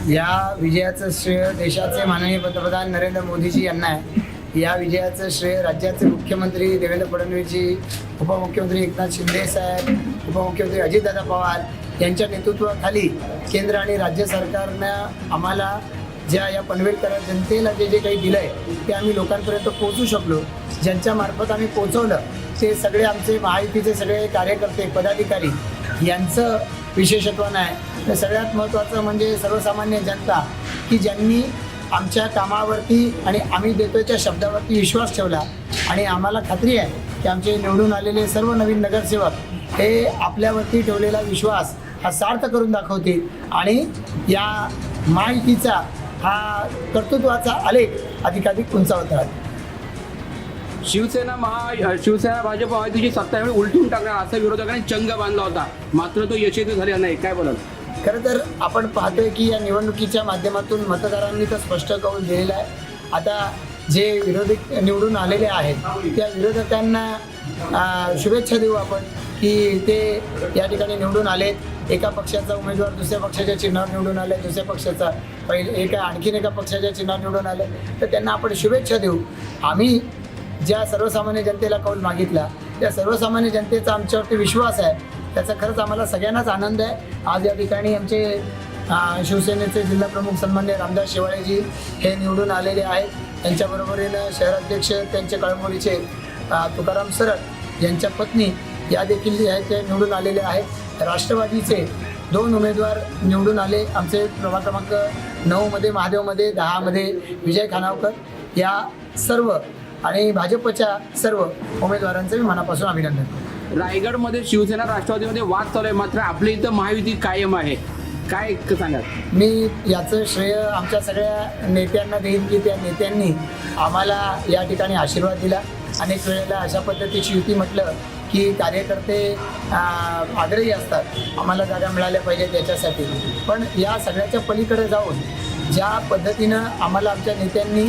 या विजयाचं श्रेय देशाचे माननीय पंतप्रधान नरेंद्र मोदीजी यांना आहे. या विजयाचं श्रेय राज्याचे मुख्यमंत्री देवेंद्र फडणवीसजी, उपमुख्यमंत्री एकनाथ शिंदे साहेब, उपमुख्यमंत्री अजितदादा पवार यांच्या नेतृत्वाखाली केंद्र आणि राज्य सरकारनं आम्हाला या पनवेलकर जनतेला जे काही दिलं आहे ते आम्ही लोकांपर्यंत पोहोचू शकलो. ज्यांच्या मार्फत आम्ही पोहोचवलं ते सगळे आमचे महायुतीचे सगळे कार्यकर्ते पदाधिकारी यांचं विशेषत्व नाही. तर सगळ्यात महत्त्वाचं म्हणजे सर्वसामान्य जनता की ज्यांनी आमच्या कामावरती आणि आम्ही देतोय त्या शब्दावरती विश्वास ठेवला आणि आम्हाला खात्री आहे की आमचे निवडून आलेले सर्व नवीन नगरसेवक हे आपल्यावरती ठेवलेला विश्वास हा सार्थ करून दाखवतील आणि या महायुतीचा हा कर्तृत्वाचा आलेख अधिकाधिक उंचावत राहतो. शिवसेना भाजप महायुतीची सत्ता वेळी उलटून टाकणार असा विरोधकांनी चंग बांधला होता, मात्र तो यशस्वी झालेला नाही. काय बोलाल? खरं तर आपण पाहतोय की या निवडणुकीच्या माध्यमातून मतदारांनी तर स्पष्ट कौल दिलेला आहे. आता जे विरोधी निवडून आलेले आहेत त्या विरोधकांना शुभेच्छा देऊ आपण की ते या ठिकाणी निवडून आलेत. एका पक्षाचा उमेदवार दुसऱ्या पक्षाच्या चिन्हावर निवडून आले, दुसऱ्या पक्षाचा आणखीन एका पक्षाच्या चिन्हावर निवडून आले, तर त्यांना आपण शुभेच्छा देऊ. आम्ही ज्या सर्वसामान्य जनतेला कौल मागितला त्या सर्वसामान्य जनतेचा आमच्यावरती विश्वास आहे, त्याचा खरंच आम्हाला सगळ्यांनाच आनंद आहे. आज या ठिकाणी आमचे शिवसेनेचे जिल्हाप्रमुख सन्माननीय रामदास शेवाळेजी हे निवडून आलेले आहेत. त्यांच्याबरोबरीनं शहराध्यक्ष त्यांचे कळमोलीचे तुकाराम सरट यांच्या पत्नी या देखील जे आहेत ते निवडून आलेले आहेत. राष्ट्रवादीचे 2 उमेदवार निवडून आले. आमचे प्रभाग क्रमांक 9मध्ये महादेवमध्ये, 10मध्ये विजय खानावकर या सर्व आणि भाजपच्या सर्व उमेदवारांचं मी मनापासून अभिनंदन करतो. रायगडमध्ये शिवसेना राष्ट्रवादीमध्ये वाद चालू आहे, मात्र आपल्या इथं महायुती कायम आहे. काय सांगाल? मी याचं श्रेय आमच्या सगळ्या नेत्यांना देईन की त्या नेत्यांनी आम्हाला या ठिकाणी आशीर्वाद दिला. अनेक वेळेला अशा पद्धतीची युती म्हटलं की कार्यकर्ते आग्रही असतात आम्हाला जागा मिळाल्या पाहिजेत याच्यासाठी, पण या सगळ्याच्या पलीकडे जाऊन ज्या पद्धतीनं आम्हाला आमच्या नेत्यांनी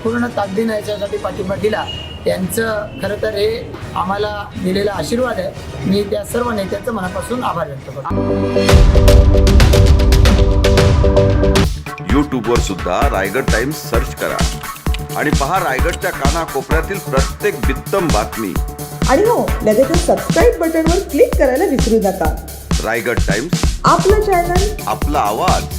पूर्ण ताकदीनं याच्यासाठी पाठिंबा दिला त्यांचं खरं तर हे आम्हाला दिलेला आशीर्वाद आहे. मी त्या सर्व नेत्यांचं मनापासून आभार व्यक्त करतो. यूट्यूबवर सुद्धा रायगड टाइम्स सर्च करा आणि पहा रायगडच्या कानाकोपऱ्यातील प्रत्येक बित्तम बातमी. आणि हो, लगेचच सबस्क्राईब बटनवर क्लिक करायला विसरू नका. रायगड टाइम्स, आपलं चॅनल, आपला आवाज.